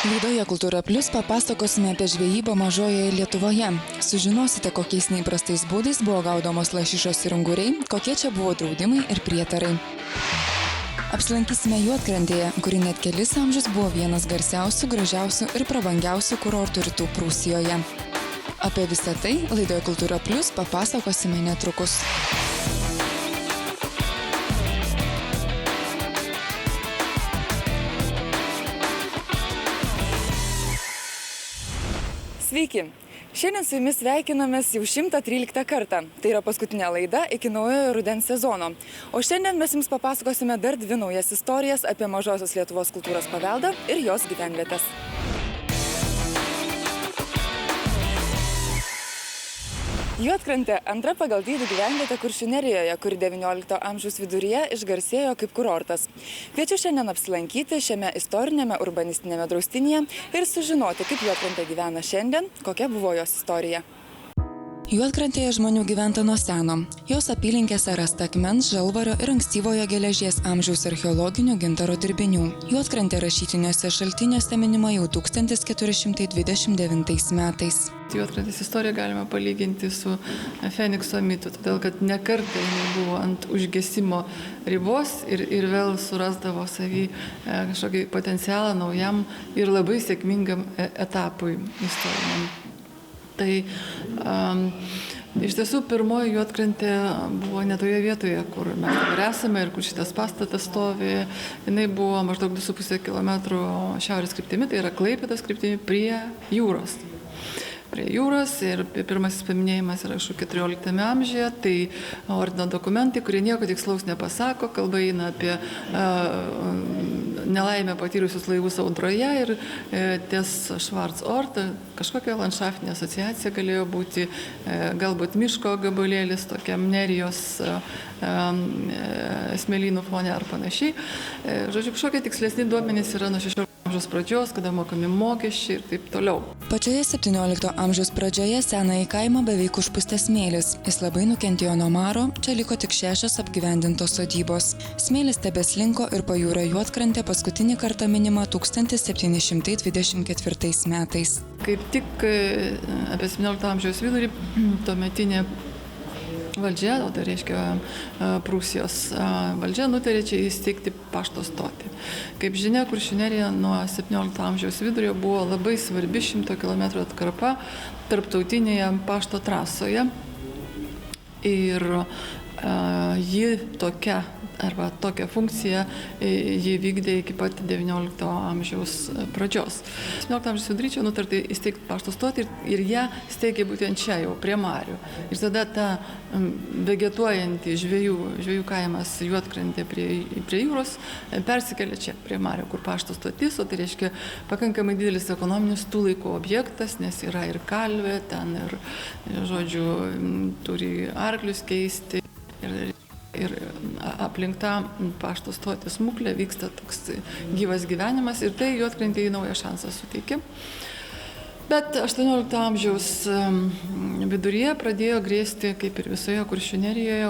Laidoje Kultūra Plius papasakosime apie žvejybą Mažojoje Lietuvoje. Sužinosite, kokiais neįprastais būdais buvo gaudomos lašišos ir unguriai, kokie čia buvo draudimai ir prietarai. Apsilankysime Juodkrantėje, kuri net kelis amžius buvo vienas garsiausių, gražiausių ir prabangiausių kurortų Rytų Prūsijoje. Apie visą tai laidoje Kultūra Plius papasakosime netrukus. Sveiki! Šiandien su jumis sveikinamės jau 113 kartą. Tai yra paskutinė laida iki naujojo rudens sezono. O šiandien mes jums papasakosime dar dvi naujas istorijas apie Mažosios Lietuvos kultūros paveldą ir jos gyvenvietes. Juodkrantė antra pagal dydį gyvenvietė Kuršių Nerijoje, kuri XIX amžiaus viduryje išgarsėjo kaip kurortas. Kviečiu šiandien apsilankyti šiame istorinėme urbanistinėme draustinyje ir sužinoti, kaip Juodkrantė gyvena šiandien, kokia buvo jos istorija. Juodkrantėje žmonių gyventa nuo seno. Jos apylinkėse rasta akmens, žalvario ir ankstyvojo geležies amžiaus archeologinių gintaro dirbinių. Juodkrantė rašytiniuose šaltiniuose minima jau 1429 metais. Juodkrantės istoriją galima palyginti su Fenikso mitu, todėl kad ne kartą jinai buvo ant užgesimo ribos ir vėl surasdavo savį kažkokį potencialą naujam ir labai sėkmingam etapui istoriniam. Tai iš tiesų pirmoji Juodkrantė buvo ne toje vietoje, kur mes dabar esame ir kur šitas pastatas stovi. Jinai buvo maždaug 2,5 km šiaurės kryptimi, tai yra Klaipėdos kryptimi prie jūros. Prie jūros ir pirmasis paminėjimas yra iš 14 amžiuje, tai ordino dokumentai, kurie nieko tikslaus nepasako, kalba eina apie nelaimę patyrusius laivus audroje ir ties Švarc-Ort, kažkokia landšaftinė asociacija galėjo būti, galbūt miško gabalėlis tokiam Nerijos smėlynų fone ar panašiai. Žodžiu, kažkokie tikslesni duomenys yra nuo 16 amžiaus pradžios, kada mokami mokesčiai ir taip toliau. Pačioje 17 amžiaus pradžioje senąjį kaimą beveik užpustė smėlis. Jis labai nukentėjo nuo maro, čia liko tik 6 apgyvendintos sodybos. Smėlis tebeslinko ir pajūrio Juodkrantė paskutinį kartą minima 1724 metais. Kaip tik apie 17 amžiaus vidurį tuometinė valdžia, o tai reiškia Prūsijos valdžia, nutarė čia įsteigti pašto stotį. Kaip žinia, Kuršių Nerija nuo 17 amžiaus vidurio buvo labai svarbi 100 km atkarpa tarptautinėje pašto trasoje. Ir ji tokia funkciją jį vykdė iki pat 19 amžiaus pradžios. 17 amžiaus vidury čia nutarta įsteigti pašto stotį ir ją steigė būtent čia jau, prie marių. Ir tada ta vegetuojanti žvejų kaimas Juodkrantė prie jūros persikėlė čia, prie marių, kur pašto stotis, o tai reiškia pakankamai didelis ekonominis tų laikų objektas, nes yra ir kalvė, ten ir, žodžiu, turi arklius keisti. Ir aplink tą pašto stotį smuklę vyksta toks gyvas gyvenimas ir tai Juodkrantėje naują šansą suteikė. Bet 18 amžiaus viduryje pradėjo grėsti, kaip ir visoje Kuršių Nerijoje,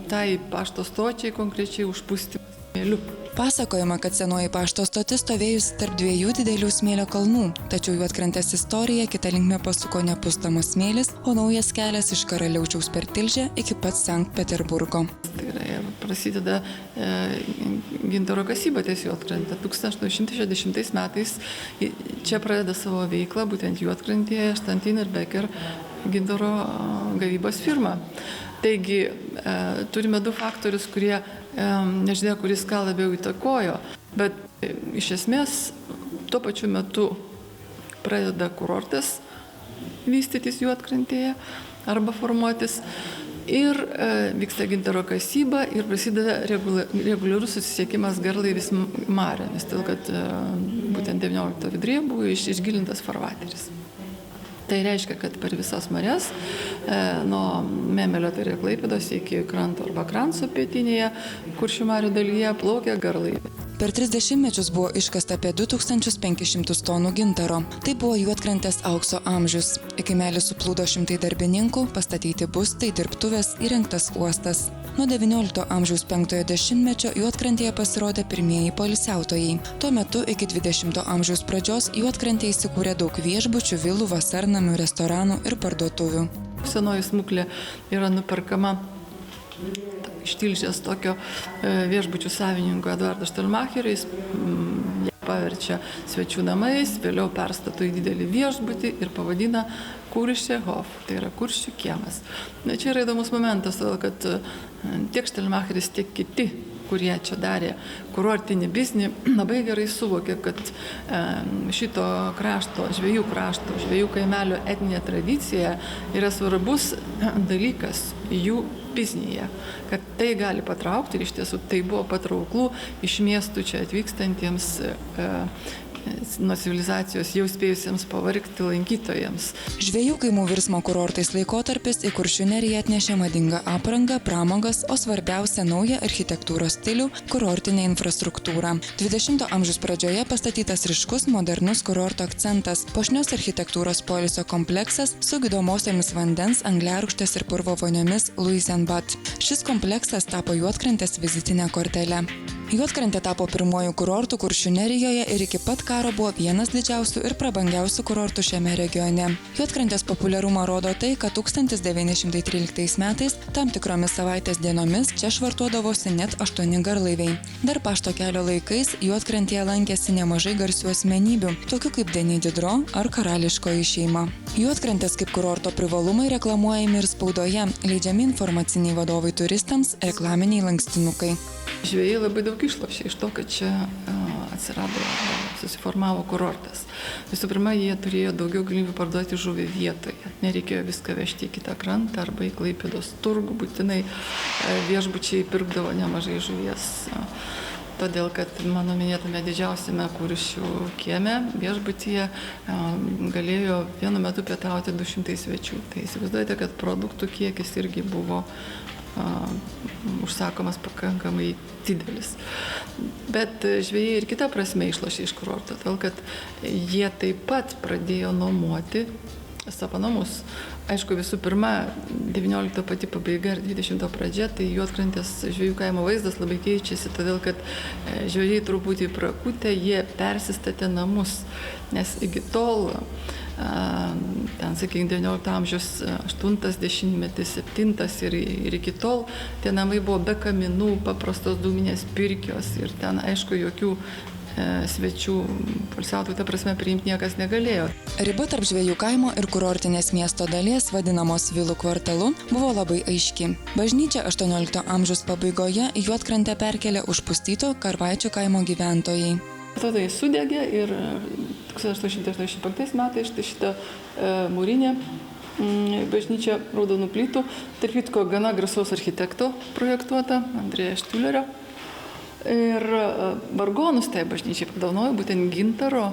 tai pašto stočiai konkrečiai užpūsti smėliu. Pasakojama, kad senoji pašto stotis stovėjusi tarp dviejų didelių smėlio kalnų, tačiau Juodkrantės istorija kita linkme pasuko ne pustomas smėlis, o naujas kelias iš Karaliaučiaus per Tilžę iki pat Sankt Peterburgo. Tai yra, prasideda gintaro kasyba ties Juodkrantė. 1860 metais čia pradeda savo veiklą, būtent Juodkrantėje, Stantin ir Becker gintaro gavybos firma. Taigi, turime du faktorius, kurie, nežinia, kuris ką labiau įtakojo, bet iš esmės tuo pačiu metu pradeda kurortas vystytis Juodkrantėje arba formuotis ir vyksta gintaro kasyba ir prasideda reguliarus susisiekimas garlaivis mariomis, todėl kad būtent 19 viduryje buvo išgilintas farvateris. Tai reiškia, kad per visas marias, nuo Memelio, tai yra Klaipėdos, iki kranto arba Kranso pietinėje Kuršių marių dalyje plaukia garlaiviai. Per 30 mečius buvo iškasta apie 2500 tonų gintaro. Tai buvo Juodkrantės aukso amžius. Į kaimelį suplūdo šimtai darbininkų, pastatyti būstai, dirbtuvės, įrengtas uostas. Nuo XIX amžiaus 5-ojo dešimtmečio Juodkrantėje pasirodė pirmieji poilsiautojai. Tuo metu iki 20 amžiaus pradžios Juodkrantėje įsikūrė daug viešbučių, vilų, vasarnamių, restoranų ir parduotuvių. Senoji smuklė yra nuperkama iš Tilžės tokio viešbučių savininko Eduardo Štelmacherio. Jis ją paverčia svečių namais, vėliau perstato į didelį viešbutį ir pavadina Kuršių Hof, tai yra Kuršių kiemas. Čia yra įdomus momentas, todėl kad tiek Štelmacheris, tiek kiti, kurie čia darė kurortinį biznį, labai gerai suvokė, kad šito krašto, žvejų kaimelio etninė tradicija yra svarbus dalykas jų biznyje, kad tai gali patraukti ir iš tiesų tai buvo patrauklų iš miestų čia atvykstantiems nuo civilizacijos jau spėjusiems pavargti lankytojams. Žvejų kaimų virsmo kurortais laikotarpis į Kuršių neriją atnešė madingą aprangą, pramogas, o svarbiausia naują architektūros stilių – kurortinę infrastruktūrą. 20 amžiaus pradžioje pastatytas ryškus modernus kurorto akcentas – puošnios architektūros poilsio kompleksas su gydomosiomis vandens, angliarūgštės ir purvo voniomis Luisenbad. Šis kompleksas tapo Juodkrantės vizitinė kortele. Juodkrantė tapo pirmuoju kurortu Kuršių nerijoje ir iki pat karo buvo vienas didžiausių ir prabangiausių kurortų šiame regione. Juodkrantės populiarumą rodo tai, kad 1913 metais tam tikromis savaitės dienomis čia švartuodavosi net 8 garlaiviai. Dar pašto kelio laikais Juodkrantėje lankėsi nemažai garsių asmenybių, tokių kaip Denis Diderot ar karališkoji šeima. Juodkrantės kaip kurorto privalumai reklamuojami ir spaudoje, leidžiami informaciniai vadovai turistams, reklaminiai lankstinukai. Žvejai labai daug išlošė iš to, kad čia susiformavo kurortas. Visų pirma, jie turėjo daugiau galimybių parduoti žuvį vietoje. Nereikėjo viską vežti į kitą krantą arba į Klaipėdos turgų. Būtinai viešbučiai pirkdavo nemažai žuvies. Todėl, kad mano minėtame didžiausiame Kuršių kieme viešbutyje galėjo vienu metu pietauti 200 svečių. Tai įsivaizduojate, kad produktų kiekis irgi buvo užsakomas pakankamai didelis. Bet žvejai ir kita prasme išlošė iš kurorto, todėl kad jie taip pat pradėjo nuomoti savo namus. Aišku, visų pirma, 19 pati pabaiga ir 20 pradžia, tai Juodkrantės žvejų kaimo vaizdas labai keičiasi, todėl kad žvejai truputį prakutę, jie persistatė namus, nes iki tol ten, sakykime, 19 amžiaus 80-metis, 7 ir iki tol tie namai buvo be kaminų, paprastos dūminės pirkios ir ten, aišku, jokių svečių poilsiautojų, ta prasme, priimti niekas negalėjo. Riba tarp žvejų kaimo ir kurortinės miesto dalies, vadinamos vilų kvartalu, buvo labai aiški. Bažnyčią 18 amžiaus pabaigoje Juodkrantę perkėlė užpustyto Karvaičių kaimo gyventojai. Tada jis sudegė ir 1885 metais šitą mūrinę bažnyčią raudonų plytų, tarp kitko gana garsaus architekto projektuota, Andrėja Štiulerio. Ir vargonus tai bažnyčiai padovanojo būtent gintaro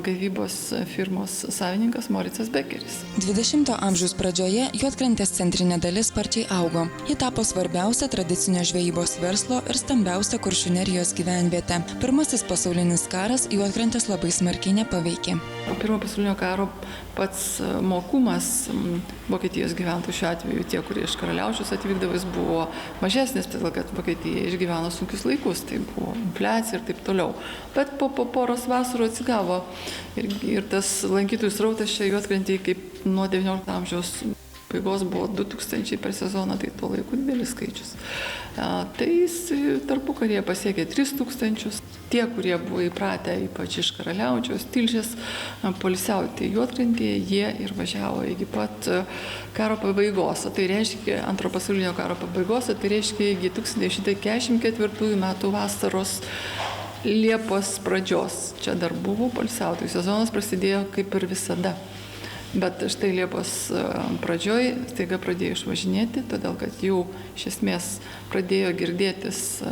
gavybos firmos savininkas Moricas Bekeris. 20 amžiaus pradžioje Juodkrantės centrinė dalis sparčiai augo. Ji tapo svarbiausia tradicinio žvejybos verslo ir stambiausia Kuršių nerijos gyvenvietė. Pirmasis pasaulinis karas Juodkrantės labai smarkiai nepaveikė. Pirmo pasaulinio karo pats mokumas Vokietijos gyventojų, šiuo atveju tie, kurie iš Karaliaučiaus atvykdavo, jis buvo mažesnis, todėl kad Vokietija išgyveno sunkius laikus, tai buvo infliacija ir taip toliau. Bet po poros vasarų atsigavo ir tas lankytojų srautas čia Juodkrantėje kaip nuo 19 amžiaus pabaigos buvo 2000 per sezoną, tai tuo laiku didelis skaičius. Tai jis tarpukaryje pasiekė 3000. Tie, kurie buvo įpratę, ypač iš Karaliaučiaus, Tilžės, poilsiauti Juodkrantėje, jie ir važiavo iki pat karo pabaigos. Tai reiškia, antro pasaulinio karo pabaigos, tai reiškia iki 1944 metų vasaros Liepos pradžios. Čia dar buvo poilsiautojų sezonas, prasidėjo kaip ir visada. Bet štai Liepos pradžioj staiga pradėjo išvažinėti, todėl kad jau iš esmės pradėjo girdėtis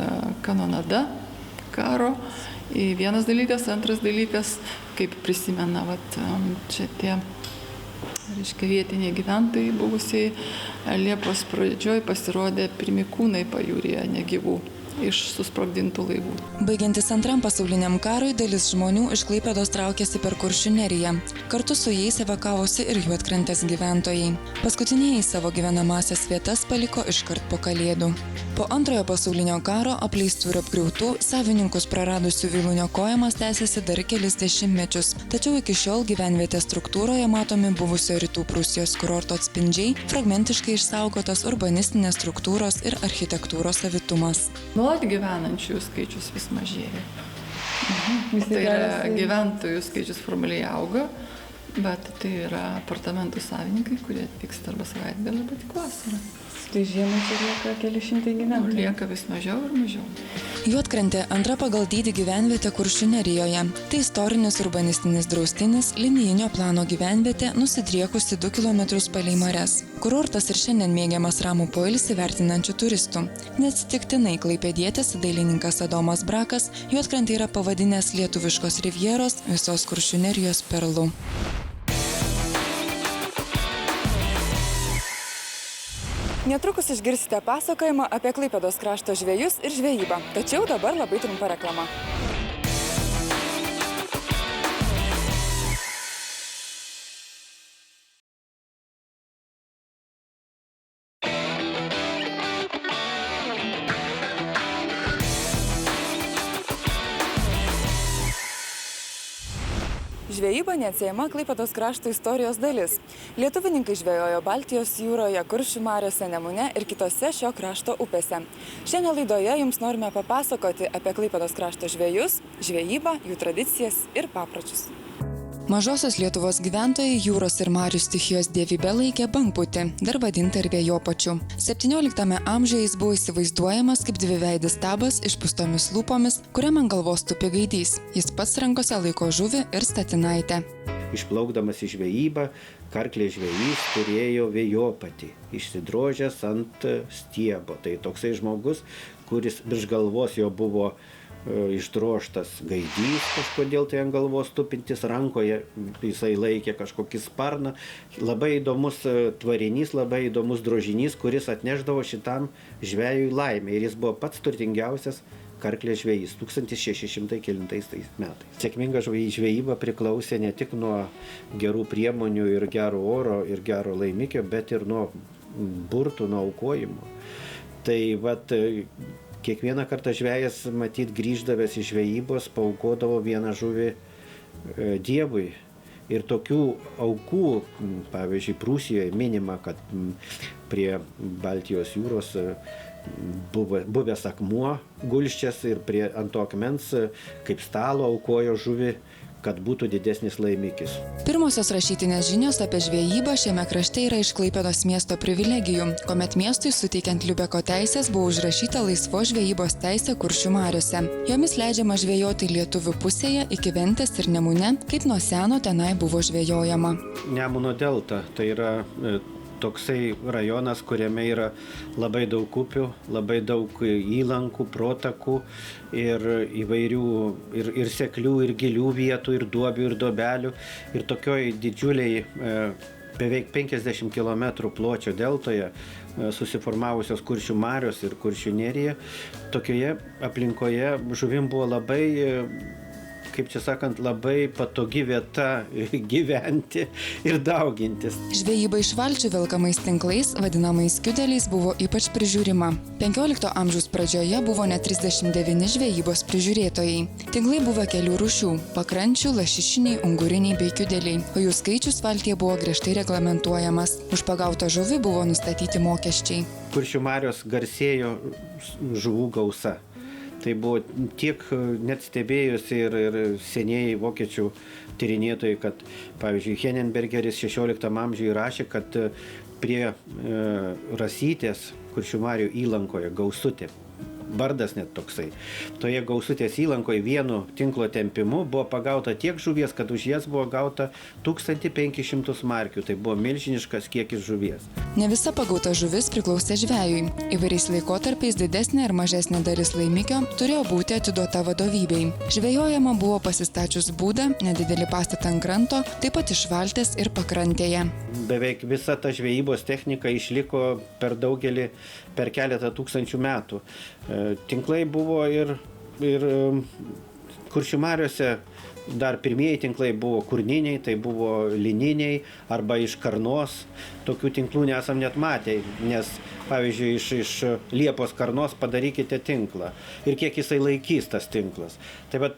kanonada karo. Vienas dalykas, antras dalykas, kaip prisimena čia tie vietiniai gyventojai buvusiai, Liepos pradžioj pasirodė pirmi kūnai pajūryje negyvų iš susprogdintų laivų. Baigiantis Antram pasauliniam karui, dalis žmonių iš Klaipėdos traukėsi per Kuršių neriją. Kartu su jais evakavosi ir Juodkrantės gyventojai. Paskutiniai savo gyvenamąsias vietas paliko iškart po Kalėdų. Po Antrojo pasaulinio karo apleistų ir apgriautų, savininkus praradusių vilų niokojimas tęsiasi dar kelis dešimtmečius. Tačiau iki šiol gyvenvietės struktūroje matomi buvusio Rytų Prūsijos kurorto atspindžiai, fragmentiškai išsaugotas urbanistinės struktūros ir architektūros savitumas. Nuolat gyvenančių skaičius vis mažėja. Tai yra gyventojų skaičius formaliai auga, bet tai yra apartamentų savininkai, kurie atvyksta arba savaitgalį, arba tik vasarą. Tai žiemą čia lieka keli šimtai gyventojų. Lieka vis mažiau ir mažiau. Juodkrantė antra pagal dydį gyvenvietė Kuršių nerijoje. Tai istorinis urbanistinis draustinis, linijinio plano gyvenvietė, nusidriekusi 2 km palei marias. Kurortas ir šiandien mėgiamas ramų poilsį vertinančių turistų. Neatsitiktinai klaipėdietis dailininkas Adomas Brakas Juodkrantę yra pavadinęs lietuviškos rivjeros visos Kuršių nerijos perlu. Netrukus išgirsite pasakojimą apie Klaipėdos krašto žvejus ir žvejybą. Tačiau dabar labai trumpa reklama. Žvejyba neatsiejama Klaipėdos krašto istorijos dalis. Lietuvininkai žvejojo Baltijos jūroje, Kuršių mariose, Nemune ir kitose šio krašto upėse. Šiandien laidoje jums norime papasakoti apie Klaipėdos krašto žvejus, žvejybą, jų tradicijas ir papročius. Mažosios Lietuvos gyventojai jūros ir marių stichijos dievybę laikė bangpūtį, dar vadinta ir vėjopačiu. 17 amžiuje jis buvo įsivaizduojamas kaip dviveidis stabas išpūstomis lūpomis, kuriam ant galvos tupi gaidys. Jis pats rankose laiko žuvį ir statinaitę. Išplaukdamas į žvejybą, karklės žvejys turėjo vėjopatį, išsidrožęs ant stiebo. Tai toksai žmogus, kuris virš galvos jo buvo išdrožtas gaidys, kažkodėl tai ant galvos tupintis, rankoje jisai laikė kažkokį sparną. Labai įdomus tvarinys, labai įdomus drožinys, kuris atnešdavo šitam žvejui laimę. Ir jis buvo pats turtingiausias karklės žvejys 1609 metais. Sėkminga žvejyba priklausė ne tik nuo gerų priemonių ir gero oro ir gero laimikio, bet ir nuo burtų, nuo aukojimo. Tai kiekvieną kartą žvejas, matyt, grįždavęs iš žvejybos, paaukodavo vieną žuvį dievui. Ir tokių aukų, pavyzdžiui, Prūsijoje minima, kad prie Baltijos jūros buvęs akmuo gulščias ir ant to akmens kaip stalo aukojo žuvį, kad būtų didesnis laimikis. Pirmosios rašytinės žinios apie žvejybą šiame krašte yra iš Klaipėdos miesto privilegijų, kuomet miestui suteikiant Liubeko teisės buvo užrašyta laisvos žvejybos teisė Kuršių mariose. Jomis leidžiama žvejoti lietuvių pusėje iki Ventės ir Nemune, kaip nuo seno tenai buvo žvejojama. Nemuno delta tai yra toksai rajonas, kuriame yra labai daug upių, labai daug įlankų, protakų ir įvairių ir seklių, ir gilių vietų, ir duobių, ir duobelių. Ir tokioj didžiuliai beveik 50 km pločio deltoje susiformavusios Kuršių marios ir Kuršių nerija, tokioje aplinkoje žuvim buvo labai, kaip čia sakant, labai patogi vieta gyventi ir daugintis. Žvejyba iš valčių velkamais tinklais, vadinamais kiudeliais, buvo ypač prižiūrima. 15 amžiaus pradžioje buvo net 39 žvejybos prižiūrėtojai. Tinklai buvo kelių rūšių – pakrančių, lašišiniai, unguriniai bei kiudeliai, o jų skaičius valtyje buvo griežtai reglamentuojamas. Už pagautą žuvį buvo nustatyti mokesčiai. Kuršių marios garsėjo žuvų gausa. Tai buvo tiek net stebėjusi ir senieji vokiečių tyrinėtojai, kad, pavyzdžiui, Henenbergeris 16 amžiuje rašė, kad prie Rasytės Kuršių marių įlankoje Gausutė, vardas net toksai, toje Gausutės įlankoje vienu tinklo tempimu buvo pagauta tiek žuvies, kad už jas buvo gauta 1500 markių. Tai buvo milžiniškas kiekis žuvies. Ne visa pagauta žuvis priklausė žvejui. Įvairiais laikotarpiais didesnė ar mažesnė dalis laimikio turėjo būti atiduota vadovybei. Žvejojama buvo pasistačius būdą, nedidelį pastatą ant kranto, taip pat iš valties ir pakrantėje. Beveik visa ta žvejybos technika išliko per keletą tūkstančių metų. Tinklai buvo ir Kuršių mariose dar pirmieji tinklai buvo kurniniai, tai buvo lininiai arba iš karnos. Tokių tinklų nesam net matę, nes pavyzdžiui iš liepos karnos padarykite tinklą ir kiek jisai laikys tas tinklas. Tai vat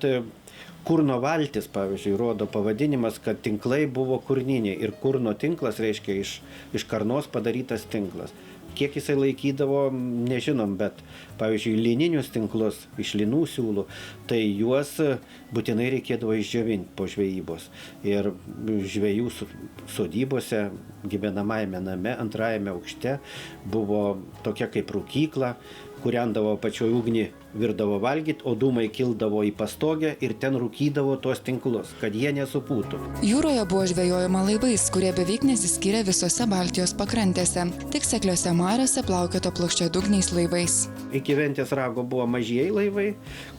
Kurno valtis, pavyzdžiui, rodo pavadinimas, kad tinklai buvo kurniniai ir Kurno tinklas reiškia iš karnos padarytas tinklas. Kiek jisai laikydavo, nežinom, bet, pavyzdžiui, lininius tinklus iš linų siūlų, tai juos būtinai reikėdavo išdžiovinti po žvejybos. Ir žvejų sodybose, gyvenamajame name, antrajame aukšte, buvo tokia kaip rūkykla, kūrendavo pačioj ugnį, virdavo valgyti, o dūmai kildavo į pastogę ir ten rūkydavo tuos tinklus, kad jie nesupūtų. Jūroje buvo žvejojama laivais, kurie beveik nesiskyrė visose Baltijos pakrantėse. Tik sekliose mariose plaukioto plokščiadugniais laivais. Iki Ventės rago buvo mažieji laivai,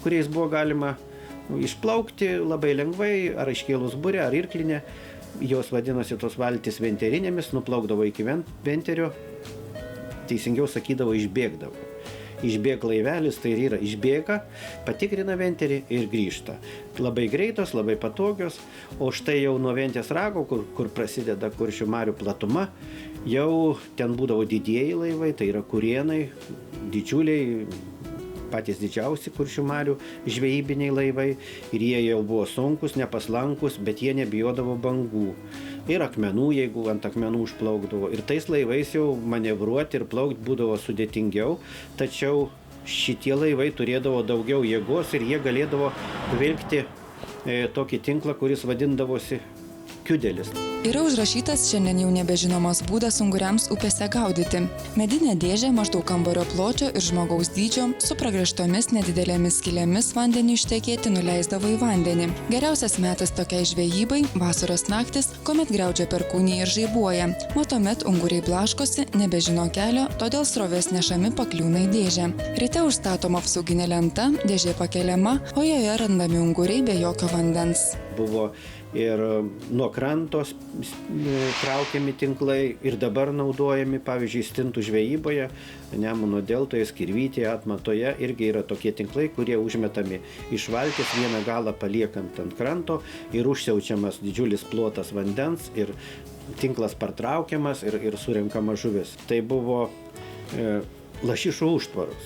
kuriais buvo galima išplaukti labai lengvai, ar iškėlus burę, ar irklinę. Jos vadinosi tos valtis venterinėmis, nuplaukdavo iki Venterio, teisingiau sakydavo, išbėgdavo. Išbėg laivelis, tai yra išbėga, patikrina Venterį ir grįžta. Labai greitos, labai patogios, o štai jau nuo Ventės rago, kur prasideda Kuršių marių platuma, jau ten būdavo didieji laivai, tai yra kurėnai, didžiuliai, patys didžiausi Kuršių marių žvejybiniai laivai, ir jie jau buvo sunkus, nepaslankus, bet jie nebijodavo bangų. Ir akmenų, jeigu ant akmenų užplaukdavo. Ir tais laivais jau manevruoti ir plaukti būdavo sudėtingiau, tačiau šitie laivai turėdavo daugiau jėgos ir jie galėdavo vilkti tokį tinklą, kuris vadindavosi kiudelis. Yra užrašytas šiandien jau nebežinomas būdas unguriams upėse gaudyti. Medinė dėžė maždaug kambario pločio ir žmogaus dydžio su pragręžtomis nedidelėmis skylėmis vandeniu ištekėti nuleisdavo į vandenį. Geriausias metas tokiai žvejybai – vasaros naktis, kuomet griaudžia perkūnija ir žaibuoja. O tuomet unguriai blaškosi, nebežino kelio, todėl srovės nešami pakliūna į dėžę. Ryte užstatoma apsauginė lenta, dėžė pakeliama, o joje randami unguriai be jokio vandens. Buvo ir nuo krantos traukiami tinklai ir dabar naudojami, pavyzdžiui, stintų žvejyboje, Nemuno deltoje, Skirvytėje, Atmatoje irgi yra tokie tinklai, kurie užmetami iš valties, vieną galą paliekant ant kranto ir užsiaučiamas didžiulis plotas vandens ir tinklas partraukiamas ir surenkama žuvis. Tai buvo lašišų užtvaros.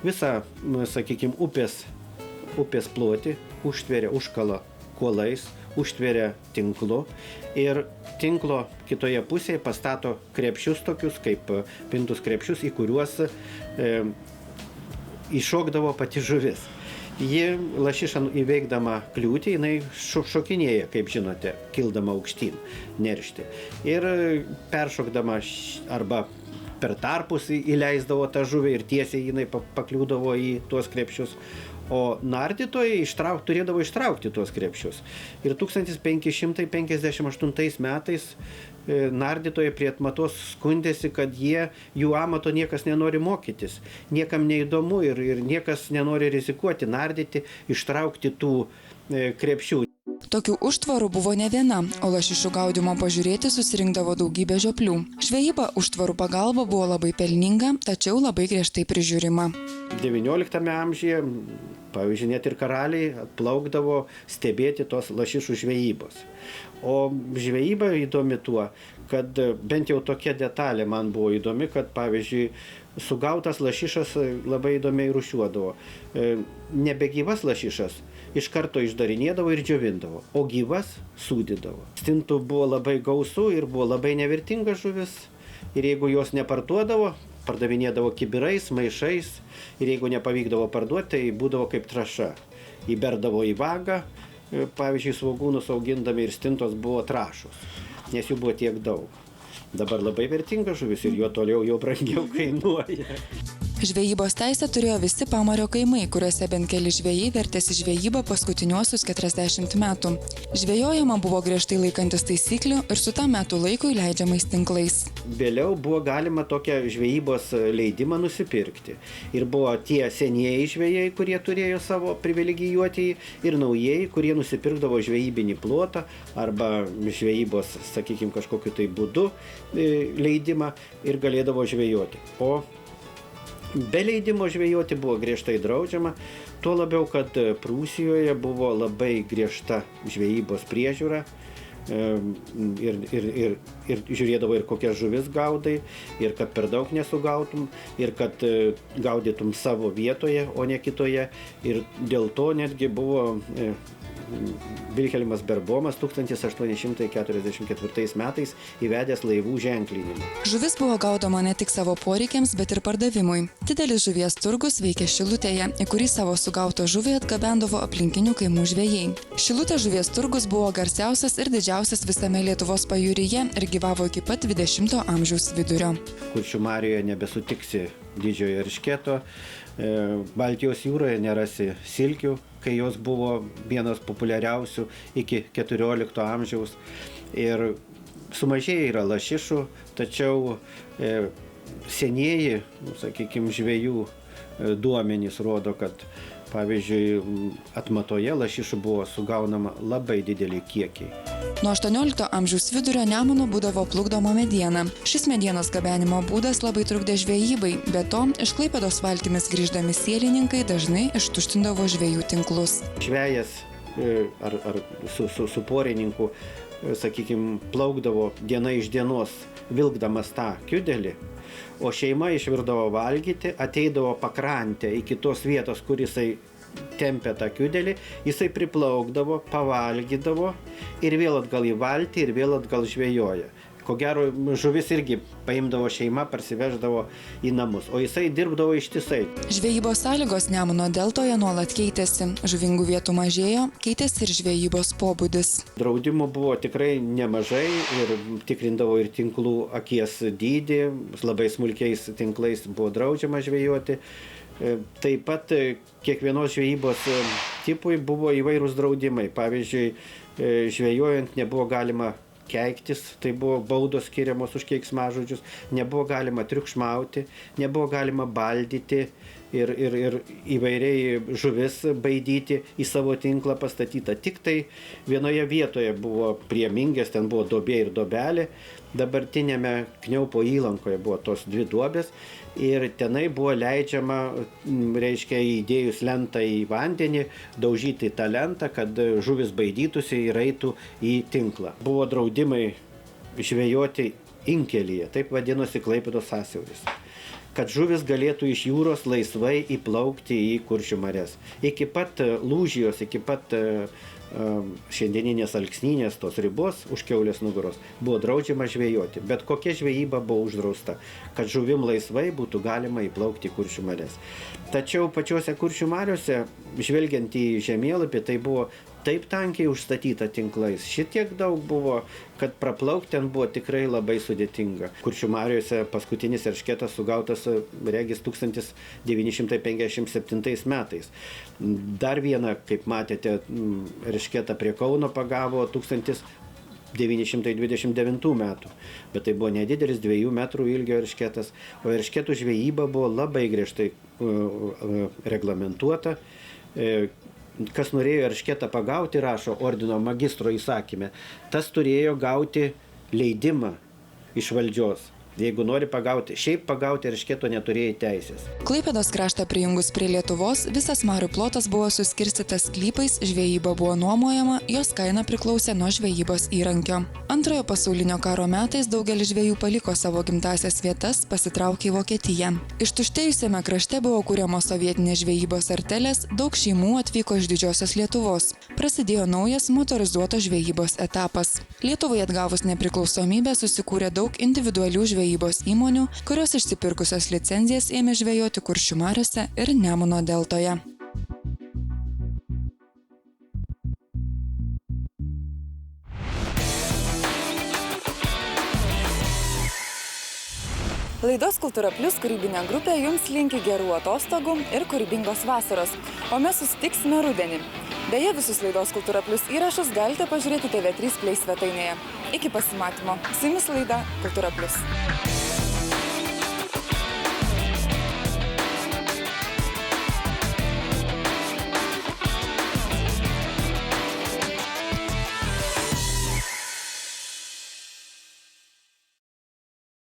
Visą, sakykime, upės plotį užtveria, užkala kuolais, užtveria tinklu ir tinklo kitoje pusėje pastato krepšius tokius, kaip pintus krepšius, į kuriuos iššokdavo pati žuvis. Ji lašiša įveikdama kliūtį, jinai šokinėja, kaip žinote, kildama aukštyn, neršti. Ir peršokdama arba per tarpus įleisdavo tą žuvį ir tiesiai jinai pakliūdavo į tuos krepšius. O nardytojai turėdavo ištraukti tuos krepšius. Ir 1558 metais nardytojai prie Atmatos skundėsi, kad jų amato niekas nenori mokytis. Niekam neįdomu ir niekas nenori rizikuoti, nardyti, ištraukti tų krepšių. Tokių užtvarų buvo ne viena, o lašišų gaudymo pažiūrėti susirinkdavo daugybė žioplių. Žvejyba užtvarų pagalba buvo labai pelninga, tačiau labai griežtai prižiūrima. 19 amžiuje, pavyzdžiui, net ir karaliai atplaukdavo stebėti tos lašišų žvejybos. O žvejyba įdomi tuo, kad bent jau tokia detalė man buvo įdomi, kad, pavyzdžiui, sugautas lašišas labai įdomiai rūšiuodavo. Nebegyvas lašišas iš karto išdarinėdavo ir džiovindavo, o gyvas sūdydavo. Stintų buvo labai gausu ir buvo labai nevertinga žuvis. Ir jeigu jos neparduodavo, pardavinėdavo kibirais, maišais. Ir jeigu nepavykdavo parduoti, tai būdavo kaip trąša. Įberdavo į vagą, pavyzdžiui, svogūnus augindami ir stintos buvo trąšos, nes jų buvo tiek daug. Dabar labai vertinga žuvis ir jo toliau jau brangiau kainuoja. Žvejybos teisę turėjo visi pamario kaimai, kuriuose bent keli žvejai vertėsi žvejybą paskutiniuosius 40 metų. Žvejojama buvo griežtai laikantis taisyklių ir su tam metų laikui leidžiamais tinklais. Vėliau buvo galima tokią žvejybos leidimą nusipirkti. Ir buvo tie senieji žvejai, kurie turėjo savo privilegijuotieji, ir naujieji, kurie nusipirkdavo žvejybinį plotą arba žvejybos, sakykime, kažkokiu tai būdu leidimą ir galėdavo žvejoti. O Be leidimo žvejoti buvo griežtai draudžiama, tuo labiau, kad Prūsijoje buvo labai griežta žvejybos priežiūra ir žiūrėdavo ir kokias žuvis gaudai, ir kad per daug nesugautum, ir kad gaudytum savo vietoje, o ne kitoje. Ir dėl to netgi buvo Vilhelmas Berbomas 1844 metais įvedęs laivų ženklinimą. Žuvis buvo gaudoma ne tik savo poreikiams, bet ir pardavimui. Didelis žuvies turgus veikė Šilutėje, į kurį savo sugautą žuvį atgabendavo aplinkinių kaimų žvejai. Šilutės žuvies turgus buvo garsiausias ir didžiausias visame Lietuvos pajūryje ir gyvavo iki pat 20 amžiaus vidurio. Kuršių Marijoje nebesutiksi didžiojo eršketo, Baltijos jūroje nerasi silkių, kai jos buvo vienas populiariausių iki 14 amžiaus. Ir sumažėję yra lašišų, tačiau senieji, sakykime, žvejų duomenys rodo, kad pavyzdžiui, Atmatoje lašišų buvo sugaunama labai dideli kiekiai. Nuo 18 amžiaus vidurio Nemunu būdavo plukdoma mediena. Šis medienos gabenimo būdas labai trukdė žvejybai, be to iš Klaipėdos valtimis grįždami sielininkai dažnai ištuštindavo žvejų tinklus. Žvejas ar su porininku, sakykime, plaukdavo diena iš dienos, vilkdamas tą kiudelį, o šeima išvirdavo valgyti, ateidavo pakrantę iki tos vietos, kur jisai tempė tą kiudelį, jisai priplaukdavo, pavalgydavo ir vėl atgal į valtį ir vėl atgal žvejoja. Ko gero, žuvis irgi paimdavo šeima, parsiveždavo į namus, o jisai dirbdavo ištisai. Žvejybos sąlygos Nemuno deltoje nuolat keitėsi, žuvingų vietų mažėjo, keitėsi ir žvejybos pobūdis. Draudimų buvo tikrai nemažai ir tikrindavo ir tinklų akies dydį, labai smulkiais tinklais buvo draudžiama žvejoti. Taip pat kiekvienos žvejybos tipui buvo įvairūs draudimai. Pavyzdžiui, žvejojant nebuvo galima keiktis, tai buvo baudos skiriamos už keiksmažodžius, nebuvo galima triukšmauti, nebuvo galima baldyti ir įvairiai žuvis baidyti į savo tinklą pastatytą. Tik tai vienoje vietoje buvo prie Mingės, ten buvo duobė ir duobelė, dabartinėme Kniaupo įlankoje buvo tos dvi duobės ir tenai buvo leidžiama, reiškia, įdėjus lentą į vandenį, daužyti tą lentą, kad žuvis baidytųsi ir eitų į tinklą. Buvo draudimai žvejoti inkelyje, taip vadinosi Klaipėdos sąsiauris, kad žuvis galėtų iš jūros laisvai įplaukti į Kuršių marias. Iki pat Lūžijos, iki pat šiandieninės Alksnynės, tos ribos už Kiaulės nugaros, buvo draudžiama žvejoti. Bet kokia žvejyba buvo uždrausta, kad žuvim laisvai būtų galima įplaukti į Kuršių marias. Tačiau pačiuose Kuršių mariuose, žvelgiant į žemėlapį, tai buvo taip tankiai užstatyta tinklais. Šitiek daug buvo, kad praplaukti ten buvo tikrai labai sudėtinga. Kuršių mariuose paskutinis eršketas sugautas, regis, 1957 metais. Dar vieną, kaip matėte, eršketą prie Kauno pagavo 1929 metų. Bet tai buvo nedidelis 2 metrų ilgio eršketas, o eršketų žvejyba buvo labai griežtai reglamentuota. Kas norėjo eršketą pagauti, rašo ordino magistro įsakyme, tas turėjo gauti leidimą iš valdžios. Jeigu nori pagauti, šiaip pagauti eršketo neturėjai teisės. Klaipėdos kraštą prijungus prie Lietuvos, visas marių plotas buvo suskirstytas sklypais, žvejyba buvo nuomojama, jos kaina priklausė nuo žvejybos įrankio. Antrojo pasaulinio karo metais daugelis žvejų paliko savo gimtąsias vietas, pasitraukė į Vokietiją. Ištuštėjusiame krašte buvo kuriamos sovietinės žvejybos artelės, daug šeimų atvyko iš didžiosios Lietuvos. Prasidėjo naujas motorizuotos žvejybos etapas. Lietuvai atgavus nepriklausomybę susikūrė daug individualių žvejybos įmonių, kurios išsipirkusios licenzijas ėmė žvejoti Kuršių mariose ir Nemuno deltoje. Laidos Kultūra Plius kūrybinė grupė jums linki gerų atostogų ir kūrybingos vasaros, o mes susitiksime rudenį. Beje, visus laidos Kultūra Plius įrašus galite pažiūrėti TV3 Play svetainėje. Iki pasimatymo. Su jumis laida Kultūra Plius.